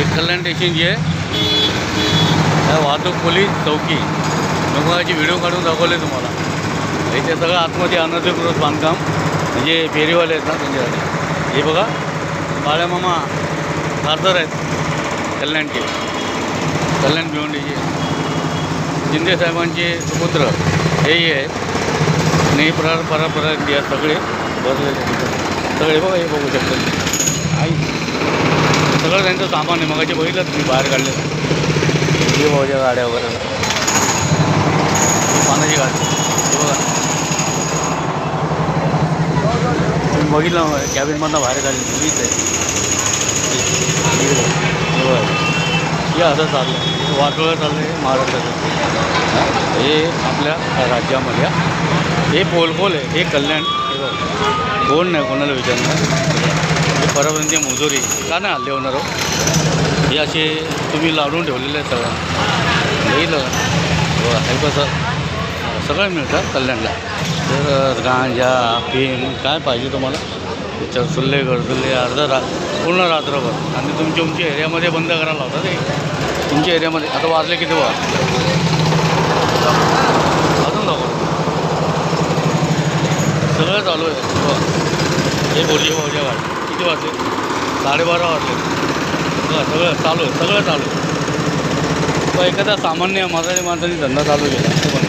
हे कल्याण स्टेशन जे आहे वाहतूक पोलीस चौकी डोंगराची व्हिडिओ काढून दाखवले तुम्हाला. इथे सगळं आतमध्ये अनधिकृत बांधकाम म्हणजे फेरीवाले आहेत ना त्यांच्यासाठी. हे बघा बाळ्यामामा खासदार आहेत कल्याणचे, कल्याण भिवंडीचे, शिंदे साहेबांचे सुपुत्र हेही आहेत. आणि परपरा सगळे बसलेले सगळे बघा. हे बघू शकता आई सगळं त्यांचं सामान आहे. मगाचे बघितलं तुम्ही बाहेर काढले हे भाऊच्या गाड्या वगैरे पाण्याची गाडी हे बघा तुम्ही बघितलं कॅबिनमधनं बाहेर काढली मीच आहे. हे असं चाललं आहे वाटोळं चाललं आहे महाराष्ट्राचं. हे आपल्या राज्यामध्ये हे पोलखोल आहे. हे कल्याण हे बघा कोण नाही कोणाला विचारणार. हे परवानगी मुजोरी का नाही हल्ले होणार हो. हे असे तुम्ही लावून ठेवलेले आहेत सगळं येईल बघा. हे कसं सगळं मिळतं कल्याणला. तर गांजा पेन काय पाहिजे तुम्हाला चरसुल्ले गरजुल्ले पूर्ण रात्रभर. आणि तुमच्या एरियामध्ये बंद करायला लावतात ते तुमच्या एरियामध्ये. आता वाजले किती बघा अजून दाखव सगळं चालू आहे बघा. हे बोलली भाऊच्या गाडी किती वाजले 12:30 वाजले बघा. सगळं चालू आहे सगळं चालू आहे. एखादा सामान्य मराठी माणसाने धंदा चालू केला ते पण